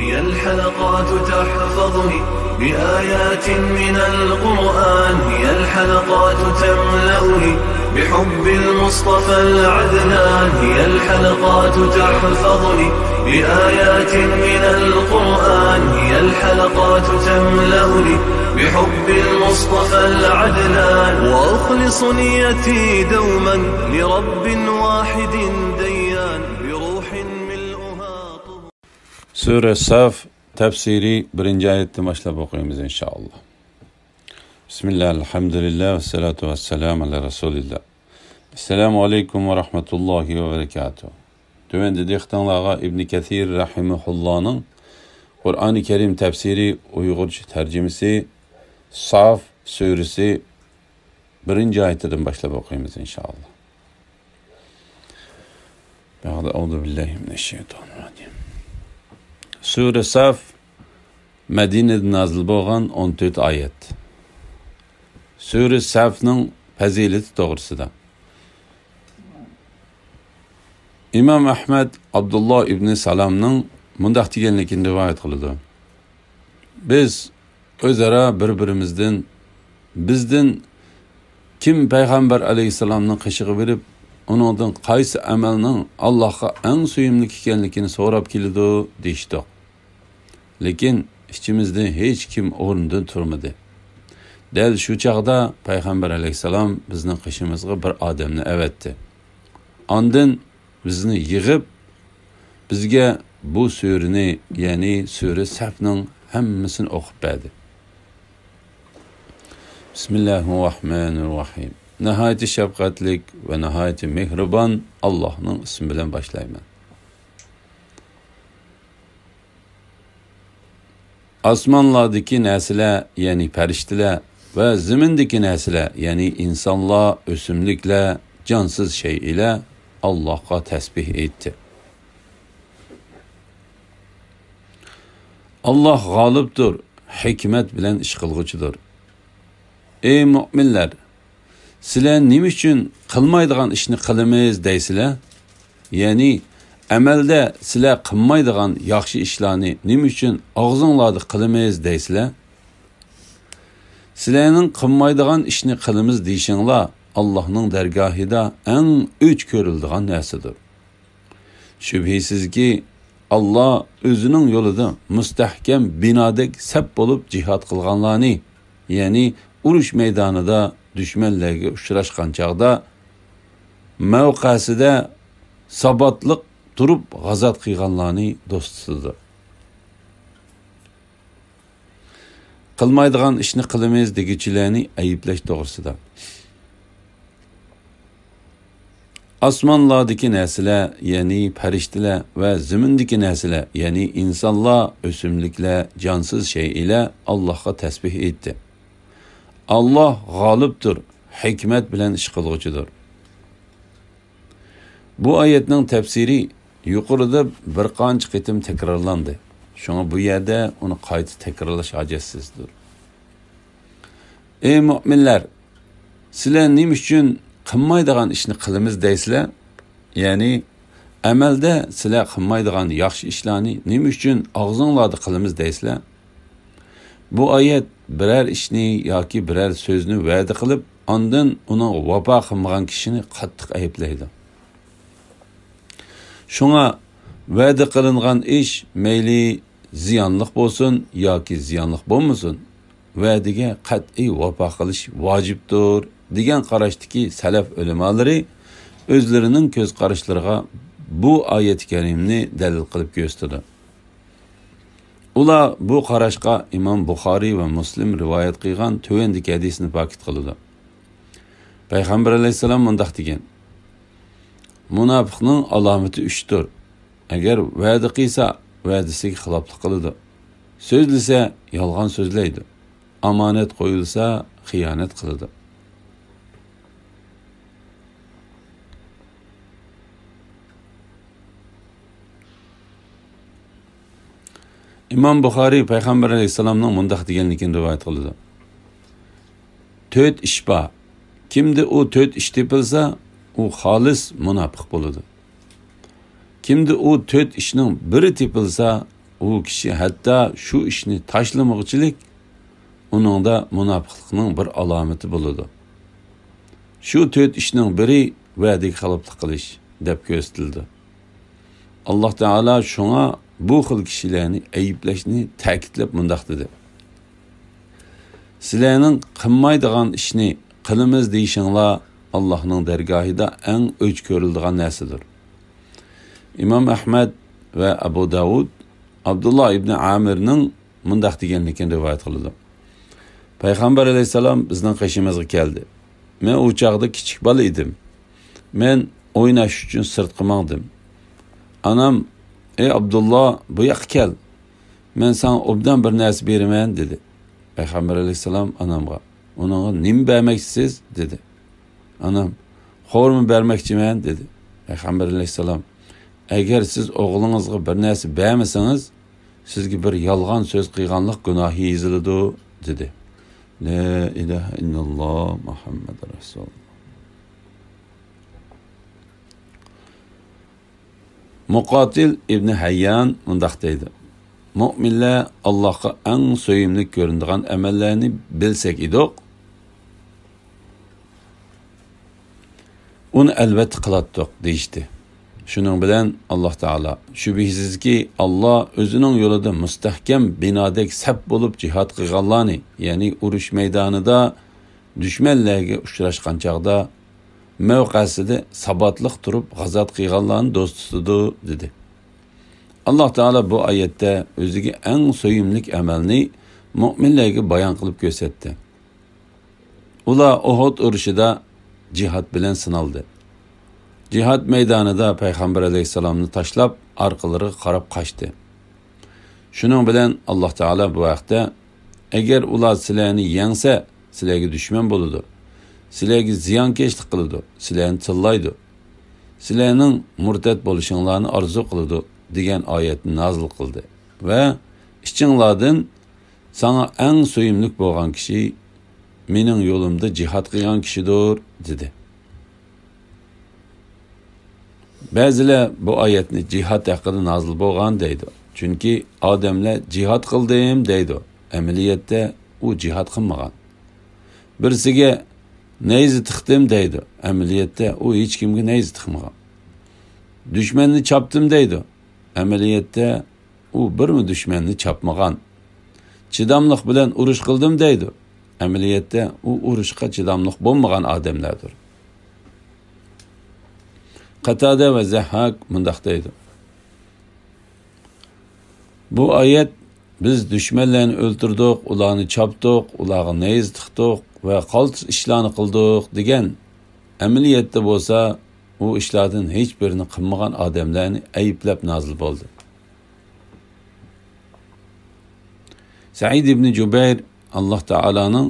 هي الحلقات تحفظني بآيات من القرآن، هي الحلقات تملأني بحب المصطفى العدنان، هي الحلقات تحفظني بآيات من القرآن، هي الحلقات تملأني بحب المصطفى العدنان، وأخلص نيتي دوما لرب واحد ديان بروح ملؤها طهور. Sure Saf tefsiri 1. ayetten başlayıp okuyumuz inşallah. Bismillah, elhamdülillah ve salatu ve selamu ala Resulillah. Esselamu aleyküm ve rahmetullahi ve berekatuhu. Dövende dehtanlığa İbn Kathir rahimahullah'ın Kur'an-ı Kerim tefsiri Uygurca tercümesi Saf suresi 1. ayetten başlayıp okuyumuz inşallah. Euzu billahi mineşşeytanirracim. Sure Saf Medine'de nazil bo'lgan 14 ayet. Sure Saf'ның fazileti doğrusida. İmam Ahmed Abdullah ibn Salam'ның mundaq deganligini rivoyat qildi. Biz o'zaro bir-birimizdan bizdan kim payg'ambar alayhisalomning qishig'i berib, onundan qaysi amalning Allohga eng suyimli ekanligini so'rab keldi deyishdi. Lekin ichimizda hech kim o'rnidan turmadi. Dal shu chaqda payg'ambar alayhisalom bizning qishimizga bir odamni avatdi. Ondan bizni yig'ib bizga bu surani, ya'ni sura Safning hammasini o'qib berdi. Bismillahirrahmanirrahim. Nihayet şefkatlik ve nihayet mehriban Allah'ın ismi bilen başlayayım. Asmanlardaki nesile yani periştiler ve zimindeki nesile yani insanlar, ösümlükle, cansız şey ile Allah'a tesbih etti. Allah galiptir, hikmet bilen iş kılgıcıdır. Ey müminler! Sizler nima uchun qilmaydigan ishni qilamiz deysizlar? Ya'ni amalda sizlar qilmaydigan yaxshi ishlarni nima uchun og'zingizda qilamiz deysizlar? Sizlarning qilmaydigan ishni qilamiz deyishinglar Allohning dargohida eng o'ch ko'riladigan narsadir. Shubhisizki Allah o'zining yo'lida mustahkam binodek sap bo'lib jihad qilganlarni, ya'ni urush maydonida düşmanlarga uchrashgan chaqda mavqasida sabotliq turib g'azat qilganlarni do'stidir. Qilmaydigan ishni qilamiz degichilarni ayiblash to'g'risida. Osmonlardagi narsalar, ya'ni farishtalar va zimindagi narsalar, ya'ni insonlar, o'simliklar, jonsiz shay ila Allohga tasbih etdi. Allah g'olibdir, hikmet bilen iş qilg'uchidir. Bu ayetning tefsiri yuqorida bir qancha qitim takrorlandi. Şuna bu yerde onu qayta takrorlash ajotsizdir. Ey müminler, sizlar nima uchun qilmaydigan ishni qilamiz deysizlar? Ya'ni amalda sizlar qilmaydigan yaxshi ishlarni nima uchun og'zingizda qilamiz deysizlar? Bu ayet birer işni yoki birer sözünü va'da qilib, ondan uning vafo qilmagan kishini qattiq ayiblaydi. Shunga va'da qilingan ish mayli ziyonliq bo'lsin yoki ziyonliq bo'lmasin, va'daga qat'iy vafo qilish vojibdir degan qarashdagi salaf ulamolari o'zlarining ko'z qarashlariga bu oyat karimni dalil qilib ko'rsatdi. Ular bu qarashqa İmam Buxoriy va Muslim rivoyat qilgan tövendagi hadisni pakit qildi. Payg'ambar alayhisalom mundaq degan: Munofiqning alomati 3dir. Agar va'da qilsa, va'dasiga xiloflik qiladi. So'zlasa, yolg'on so'zlaydi. Amonat qo'yilsa, xiyonat qiladi. İmam Buxoriy Payg'ambar alayhisalomning mundaq deganligini rivoyat qildi. 4 ish bor. Kimda u 4 ish tepilsa, u xolis munofiq bo'ladi. Kimda u 4 ishning biri tepilsa, u kishi hatto shu ishni tashlamoqchilik uningda munofiqlikning bir alomati bo'ladi. Shu 4 ishning biri va'daga xiloflik qilish deb ko'rsatildi. Alloh taolo shunga bu xil kishilarni ayblashni ta'kidlab mundaq dedi. Sizlarning qilmaydigan ishni qilamiz deyishinglar Allohning dargohida eng o'ch ko'riladigan narsadir. İmam Ahmad ve Abu Davud Abdullah ibn Amir'ning mundaq deganligini rivoyat qildi. Payg'ambar alayhisalom bizning qishimizga keldi. Men u chaqda kichik bola edim. Men o'ynash uchun sirtqa mangdim. Anam, "Ey Abdullah, bu yoqqa kel. Men sana obdan bir narsa beraman" dedi. Payg'ambar alayhisalom anamga, "Uningga nima bermoqchisiz?" dedi. Anam, "Xormi bermoqchiman" dedi. Payg'ambar alayhisalom, "Agar siz o'g'lingizga bir narsa bermasangiz, sizga bir yolg'on so'z qilganlik gunohi yoziladi" dedi. La ilaha illalloh Muhammad rasululloh. Muqatil ibn Hayyan mundaq deydi. Mu'minlar Allohga eng so'yimli ko'rinadigan amallarni bilsak edik, uni albatta qilatdik deyishdi. Shuning bilan Alloh taolo shubhisizki Alloh o'zining yo'lida mustahkam binodek sap bo'lib jihad qilganlarni, ya'ni urush maydonida dushmanlarga uchrashgan chaqda mavqasida sabatliq turib g'azot qilganlarni do'st tutadi dedi. Alloh taolo bu oyatda o'ziga eng so'yimlik amalni mu'minlarga bayon qilib ko'rsatdi. Ular Uhud urushida jihad bilan sinaldi. Jihad maydonida Payg'ambar alayhisalomni tashlab, orqalariga qarab qochdi. Shuning bilan Alloh taolo bu vaqtda agar ular sizlarni yengsa, sizlarga dushman bo'ladi. Sizlarga ziyonkashlik qiladi, sizlarni tillaydi. Sizlarning murtad bo'lishinglarni orzu qiladi degan oyatni nozil qildi va ichinglardan sana eng so'yimlik bo'lgan kishi mening yo'limda jihad qilgan kishidir dedi. Ba'zilar bu oyatni jihad haqida nozil bo'lgan deydi. Chunki odamlar jihad qildim deydi. Amaliyotda u jihad qilmagan. Birsiga nayzi tiqdim deydi. Amaliyotda u hech kimga nayzi tiqmagan. Dushmanni chopdim deydi. Amaliyotda u birmi dushmanni chopmagan. Chidamliq bilan urush qildim deydi. Amaliyotda u urushga chidamliq bo'lmagan odamlardir. Qatada ve Zahhak mundaq deydi. Bu ayet biz düşmanlarni o'ltirdik, ularni chopdik, ularga nayz tiqdik ve qaltis ishlarni qildik degan amaliyotda bo'lsa, u ishlardan hech birini qilmagan odamlarni ayblab nozil bo'ldi. Said ibn Jubayr Alloh taolaning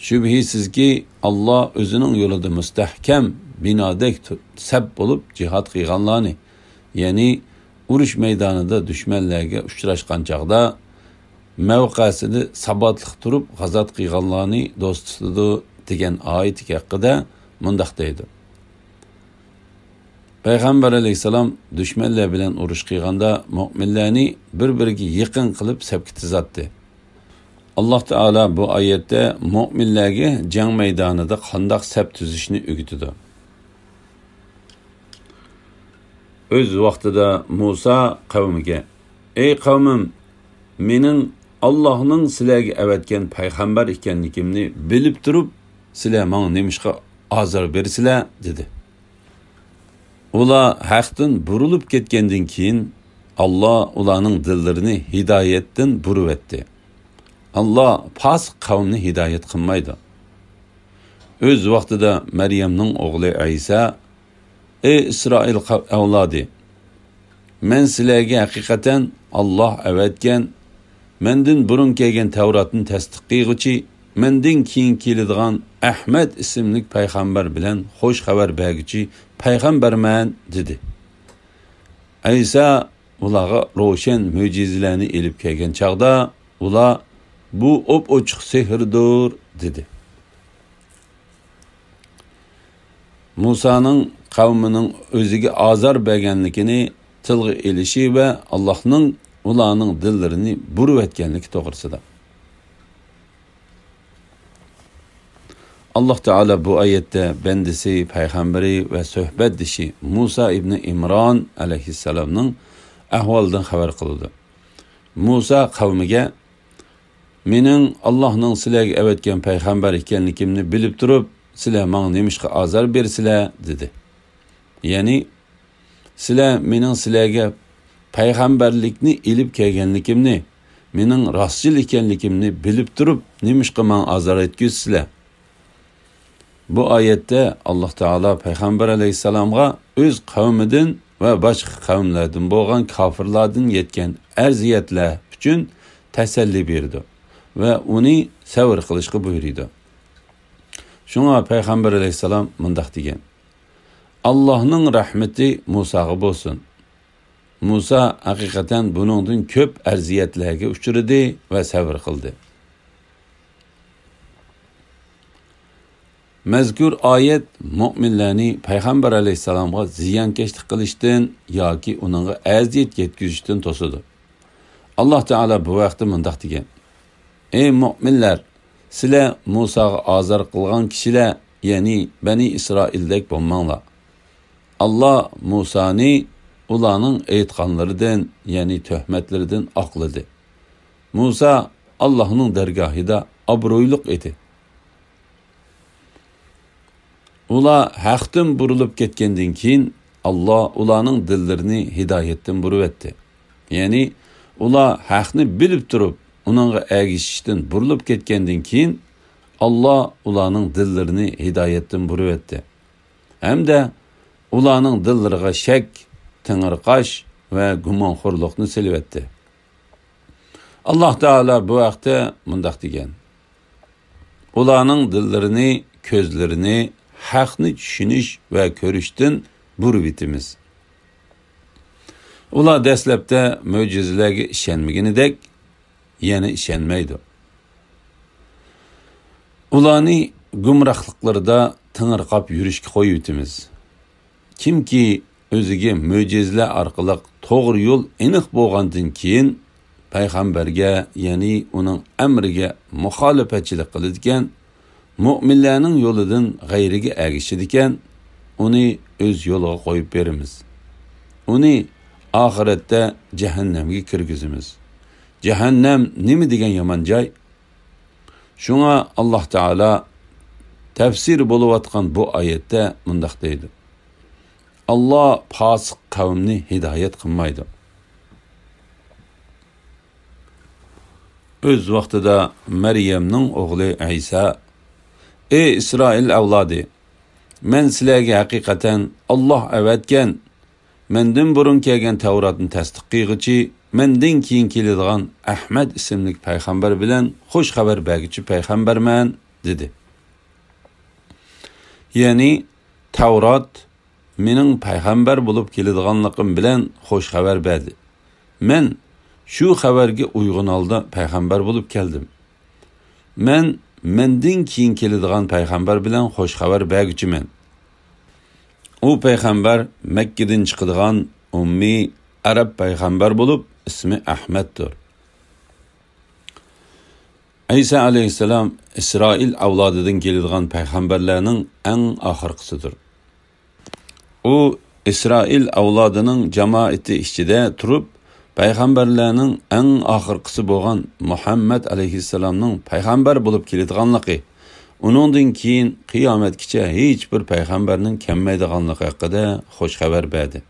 shubhisizki Alloh o'zining yo'lida mustahkam binodek sab bo'lib jihad qilganlarni, ya'ni urush maydonida dushmanlarga uchrashgan chaqda mavqasida sabatliq turib g'azot qilganlarni do'st tutadi degan oyat haqida mundaq deydi. Payg'ambar alayhisalom dushmanlar bilan urush qilganda mu'minlarni bir-biriga yaqin qilib sabki tizatdi. Alloh taolo bu oyatda mu'minlarga jang maydonida qanday sab tuzishni o'rgatdi. Öz vaqtida Musa qavmiga, "Ey qavmim, mening Allohning sizlarga avatgan payg'ambar ekanligimni bilib turib, sizlar menga nemishqa azor bersizlar?" dedi. Ular haqdan burilib ketgandan keyin Alloh ularning dillarini hidoyatdan burib etdi. Alloh fasiq qavmni hidoyat qilmaydi. Öz vaqtida Maryamning o'g'li Isa, "Ey İsrail avlodi, men sizlarga haqiqatan Alloh avatgan, mendan burun kelgan Tavratni tasdiq qilguvchi, mendan keyin keladigan Ahmad ismli payg'ambar bilan xo'sh xabar berguvchi payg'ambarman" dedi. Isa ularga ro'shan mo'jizalarni elib kelgan chaqda ular "Bu op-ochiq sehrdir" dedi. Musa'nın qavmining o'ziga azor berganligini tilga elishi va Allohning ularning dillarini burib etganligi to'g'risida. Allah Teala bu ayette bendisi, peygamberi ve sohbet dişi Musa ibn İmran aleyhisselamның ahvaldan xabar qildi. Musa kavmiga mening Allah'ның sizlarga evetken peygamber ekanligimni bilib turib, sizlar menga nemishqa azar bersizlar dedi. Yani sizlar mening sizlarga peygamberlikni ilib kelganligimni, mening rostchil ekanligimni bilib turib, nemishqa menga azar etgizsizlar. Bu ayette Allah Teala Peygamber aleyhisselamga öz kavmidan ve başka kavimlerden bo'lgan kafirlardan yetken erziyetler üçün teselli berdi ve onu sabr qilishga buyurdi. Şuna Peygamber aleyhisselam mundaq degan: Allah'ның rahmeti Musa'ga bo'lsin. Musa hakikaten bunundan köp erziyetlerge uçurdu ve sabr qildi. Mezkur ayet müminlerini Peygamber aleyhisselam'a ziyankeşlik qilishdan yoki onunğa aziyet yetkizishdan to'sidi. Allah Teala bu vaqtda mundaq degan: Ey müminler, sizlar Musa'ga azar qilgan kishilar, yani Bani İsraildek bo'lmanglar. Allah Musa'ni ularning aytganlaridan, yani töhmetleridan aqladı. Musa Allah'ның dergahida obro'yliq edi. Ular haqdan burilib ketgandan keyin Allah ularning dillarini hidoyatdan burib etdi. Yani ular haqni bilib turib, uningga ergishishdan burilib ketgandan keyin Allah ularning dillarini hidoyatdan burib etdi. Hamda ularning dillariga shak, tangirqash va gumonxo'rlikni silib etdi. Allah Teala bu vaqtda mundaq degan: Ularning dillarini, ko'zlarini haqni tushunish va ko'rishdan burib etimiz. Ular dastlabda mo'jizalarga ishonmaganidek, yana ishonmaydi. Ularni gumrohliklarida tangirqab yurishga qo'yib etimiz. Kimki o'ziga mo'jizalar orqali to'g'ri yo'l aniq bo'lgandan keyin payg'ambarga, ya'ni uning amriga muxolifatchilik qiladigan, müminlerinin yoludan gayriga ergişidiken, onu öz yoluga qo'yib berimiz. Onu ahirette cehennemge kirgizimiz. Cehennem nimi degan yomon joy? Şuna Allah Teala tefsir bo'layotgan bu ayette mundaq deydi: Allah fasık kavmni hidayet qilmaydi. Öz vaqtida Meryemning o'g'li İsa: Ey İsrail avladi, men sizlarga haqiqatan Allah avatgan, mendan burun kelgan Tavratni tasdiq qilg'ichi, mendan keyin keladigan Ahmad ismli payg'ambar bilan xush xabar berguchi payg'ambarman dedi. Yani Tavrat mening payg'ambar bo'lib keladiganligim bilan xush xabar berdi. Men shu xabarga uyg'un holda payg'ambar bo'lib keldim. Mendan keyin keladigan payg'ambar bilan xush xabar berguchiman. U payg'ambar Makkadan chiqadigan ummiy arab payg'ambar bo'lib, ismi Ahmaddir. İsa aleyhisselam İsrail avlodidan keladigan payg'ambarlarning eng oxirgisidir. U İsrail avlodining jamoati ichida turib, payg'ambarlarning eng oxirgisi bo'lgan Muhammad aleyhisselamning payg'ambar bo'lib keladiganligi, uningdan keyin qiyomatgacha hech bir payg'ambarning kelmaydiganligi haqida xush xabar berdi.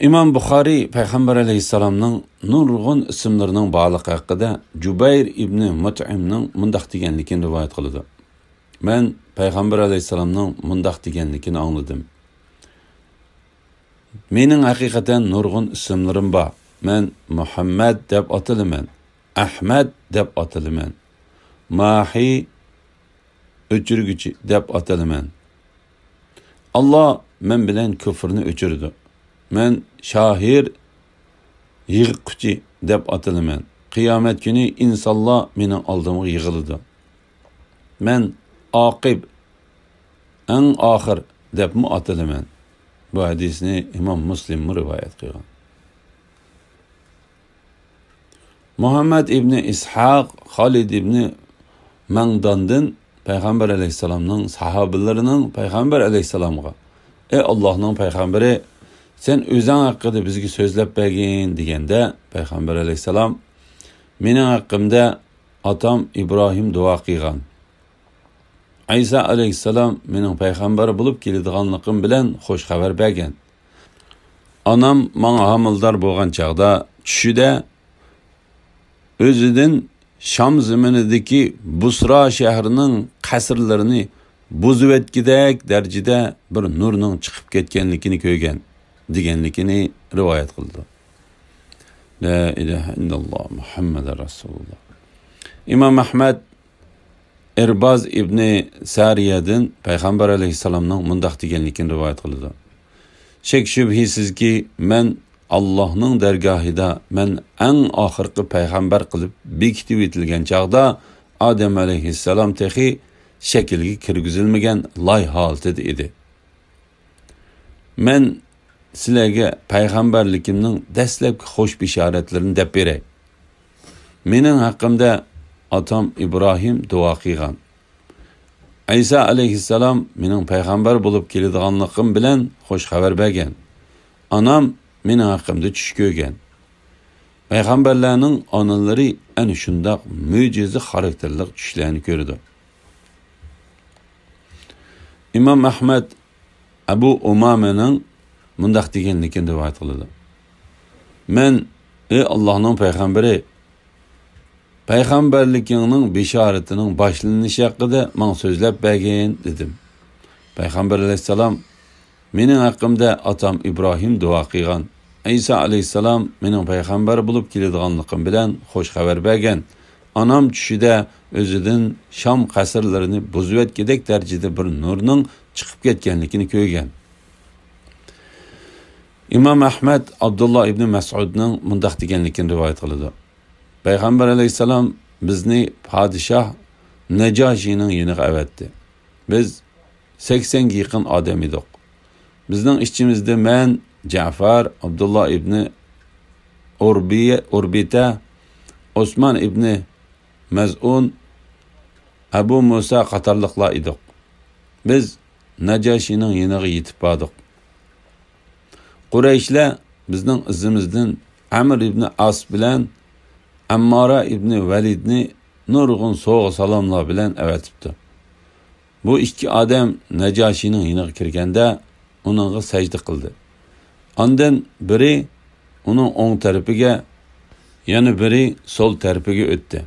İmam Buxoriy payg'ambar aleyhisselamning nurg'un ismlarining borligi haqida Jubayr ibn Mut'imning mundaq deganligini rivoyat qiladi. Men payg'ambar aleyhisselamning mundaq deganligini angladim: Mening haqiqatan nurg'un ismlarim bor. Men Muhammad deb atalaman, Ahmad deb atalaman, Mahi o'chirguchi deb atalaman. Allah men bilan kufrni o'chirdi. Men shohir yig'quchi deb atalaman. Qiyomat kuni insonlar mening oldimga yig'iladi. Men oqib, eng oxir deb atalaman. Bu hadisni İmam Müslim rivoyat qilgan. Muhammed ibn İshaq Halid ibn Mangdan'dan Peygamber aleyhisselamның sahabelerinin Peygamber aleyhisselamga ey Allah'ның peygamberi sen özün hakkında bizge sözlep bergin degende Peygamber aleyhisselam mening hakkımda atam İbrahim dua qilgan. İsa aleyhisselam mening peygamber bulup keladiganligim bilan xoş xabar bergan. Anam manga hamildor bo'lgan chaqda tushida o'zidan Şam zaminidagi Busra shahrining qasrlarini buzib etgidek darajada bir nurning chiqib ketganligini ko'rgan deganligini rivoyat qildi. La ilaha illalloh Muhammad Rasululloh. İmam Ahmed Erbaz ibn Sariyadan Peygamber aleyhisselamның mundaq deganligini rivoyat qildi. Şek şübhisizki men Allah'ның dergahida men en ahirki peygamber qilib bekitib etilgan chaqda Adem aleyhisselam tehi şekilgi kirgizilmagan loy holatida edi. Men sizlarga peygamberlikimning dastlabki xo'sh bishoratlarini deb beray. Mening haqqimda atam İbrahim dua qilgan. İsa aleyhisselam mening peygamber bo'lib keladiganligim bilan xo'sh xabar bergan. Anam mening haqqimda tush ko'rgan. Peygamberlarning onalari ana shundaq mo'jiza xarakterli tushlarni ko'rdi. İmam Ahmed Abu Umama'ning mundaq deganligini rivoyat qildi. Men ey Allohning peygamberi Peygamberlikning bisharatining boshlanishi haqida men so'zlab bergin dedim. Peygamber aleyhisselam mening haqqimda atam İbrahim dua qilgan. İsa aleyhisselam mening peygamber bo'lib keladiganligim bilan xo'sh xabar bergan. Anam tushida o'zidan Sham qasrlarini buzib etgidek darajada bir nurning chiqib ketganligini ko'rgan. İmam Ahmed Abdullah ibn Mas'udning mundaq deganligini rivoyat qildi. Peygamber aleyhisselam bizni padişah Necashining yeniga avatdi. Biz 80 ga yaqin odam edik. Bizning ichimizda men Ja'far, Abdullah ibn Urbita, Osman ibn Maz'un, Abu Musa qatorliqlar edik. Biz Necashining yeniga yetib bordik. Qurayshlar bizning izimizdan Amr ibn As bilan Ammara ibn Validni nurg'un so'g'i salomlar bilan avatibdi. Bu ikki odam Necashining yeniga kirganda uningga sajda qildi. Ondan biri uning o'ng tarafiga, yana biri so'l tarafiga o'tdi.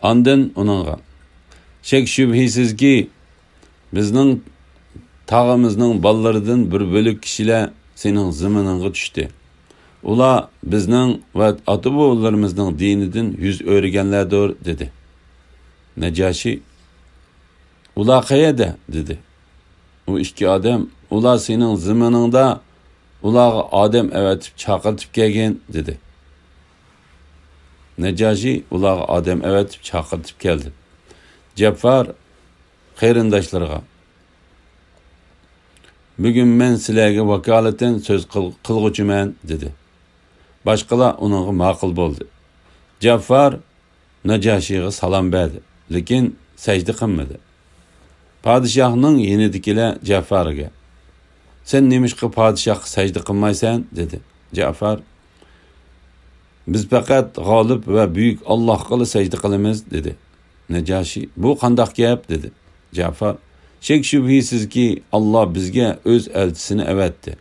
Ondan uningga shek shubhisizki bizning tog'imizning bolalaridan bir bo'lik kishilar sening ziminingga tushdi. Ular bizning va ota-bobolarimizning dinidan yuz o'rganlardir dedi. Najashi ular qayerda dedi. U ikki odam ular sening ziminingda ularga odam avatib chaqirtib kelgan dedi. Najashi ularga odam avatib chaqirtib keldi. Ja'far qarindoshlarga bugun men sizlarga vakolatan so'z qilg'uchiman dedi. Boshqalar uningga ma'qul bo'ldi. Ja'far Najashiga salom berdi, lekin sajda qilmadi. Padişahning yenidikilar Ja'farga sen nemishqa padişahga sajda qilmaysan dedi. Ja'far biz faqat g'olib va buyuk Allohga sajda qilamiz dedi. Najashi bu qandoq gap dedi. Ja'far shek shubhisizki Allah bizga o'z elchisini avatdi.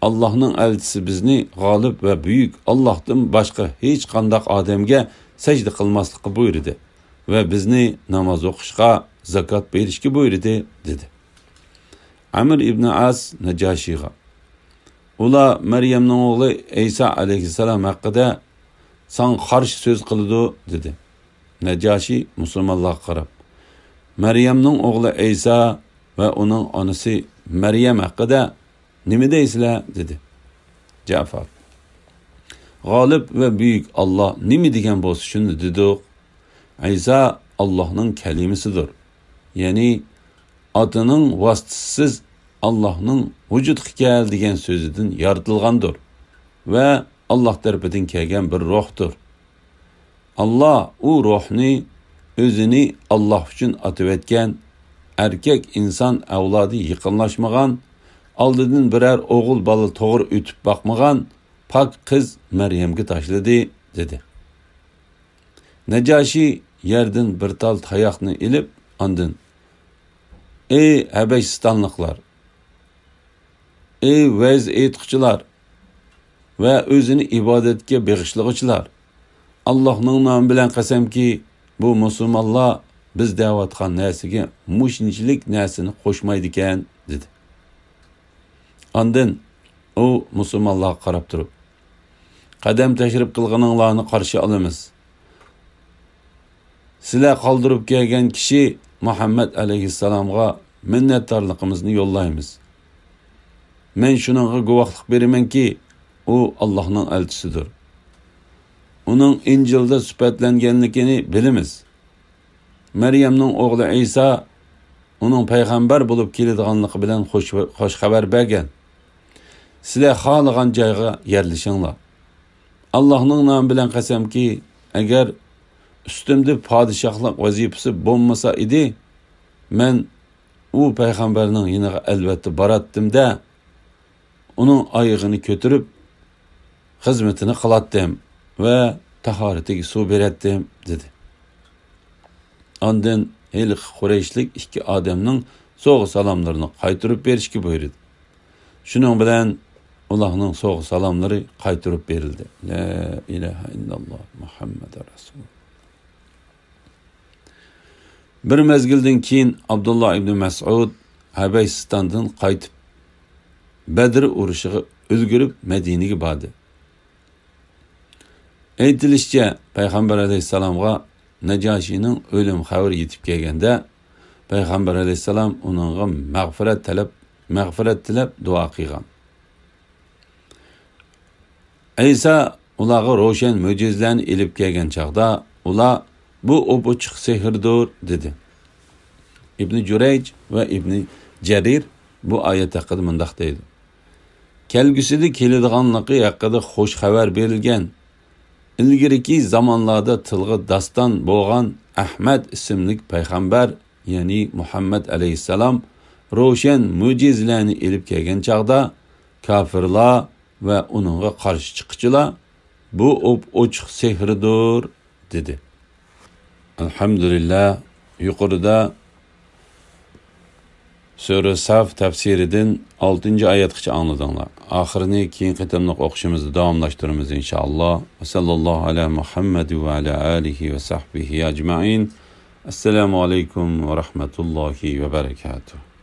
Allah'ның elchisi bizni g'olib va buyuk Allohdan boshqa hech qanday odamga sajda qilmaslikka buyurdi va bizni namoz o'qishga, zakot berishga buyurdi dedi. Amr ibn As Najashiga ular Maryamning o'g'li İsa alayhissalom haqida san qarshi so'z qildi dedi. Najashi musulmonlarga qarab Maryamning o'g'li İsa va uning onasi Maryam haqida nima deysizlar dedi. Ja'far g'olib va buyuk Allah nima degan bo'lsa shuni dedi. İsa Allohning kalimasidir. Ya'ni otining vositasiz Allohning vujudga kel degan so'zidan yaratilgandir va Alloh tarafidan kelgan bir ruhdir. Allah u ruhni o'zini Alloh uchun atib etgan, erkek inson avlodi yaqinlashmagan, oldidan biror o'g'il bola to'g'ri o'tib boqmagan pak qiz Maryamga tashladi dedi. Najoshi yerdan bir tal tayoqni ilib, andin: "Ey Habasistonliklar, ey va'z aytquchilar va o'zini ibodatga beg'ishlag'uchilar, Allohning nomi bilan qasamki, bu musulmonlar biz da'vatgan narsaga mushunchalik narsani qo'shmaydi ekan" dedi. Andin u musulmonlarga qarab turib: "Qadam tashrif qilganinglarni qarshi olamiz. Sizlar qoldirib kelgan kishi Muhammad alayhissalomga minnatdorligimizni yo'llaymiz. Men shuningga guvohlik beramanki, u Allohning elchisidir. Uning Injilda sifatlanganligini bilamiz. Maryamning o'g'li Isa uning payg'ambar bo'lib keladiganligi bilan xo'sh xabar bergan. Sizlar xohlagan joyga yerlashinglar. Allohning nomi bilan qasamki, agar üstümde padişahlık vazifesi bo'lmasa idi, men u payg'ambarning yiniga albatta barattım da, onun ayığını götürüp xizmetini qilatdim ve tahoratiga suv beratdim" dedi. Ondan heli Qurayshlik ikki odamning so'g'i salomlarini qaytirib berishga buyurdi. Shuning bilan Allohning so'g'i salomlari qaytirib berildi. La ilaha illalloh Muhammadur Rasululloh. Bir mezgilden keyin Abdullah ibn Mas'ud Habasistondan qaytib Badr urushiga ulgurib Madinaga bordi. Aytilishicha, payg'ambar alayhisalomga Najoshining o'lim xabari yetib kelganda, payg'ambar alayhisalom uningga mag'firat tilab duo qilgan. Isa ularga ro'shan mo'jizalarni ilib kelgan chaqda, ular bu opuchiq sehrdir dedi. İbn Jurayj ve İbn Jarir bu oyat haqida mundaq deydi: kelgusida keladiganligi haqida xo'sh xabar berilgan, ilgiriki zamonlarda tilga daston bo'lgan Ahmad ismli payg'ambar, ya'ni Muhammad alayhissalom ro'shan mo'jizalarni ilib kelgan chaqda kofirlar ve onunla qarshi chiquvchilar bu ochiq sehrdir dedi. Elhamdülillah, yuqorida Sura Saf tafsiridan 6. oyatgacha angladinglar. Oxirini keyingi qitimliq o'qishimizni davomlashtiramiz inshaalloh. Sallallohu ala Muhammad va ala alihi va sahbihi ajmain. Assalomu alaykum va rahmatullohi va barakatuh.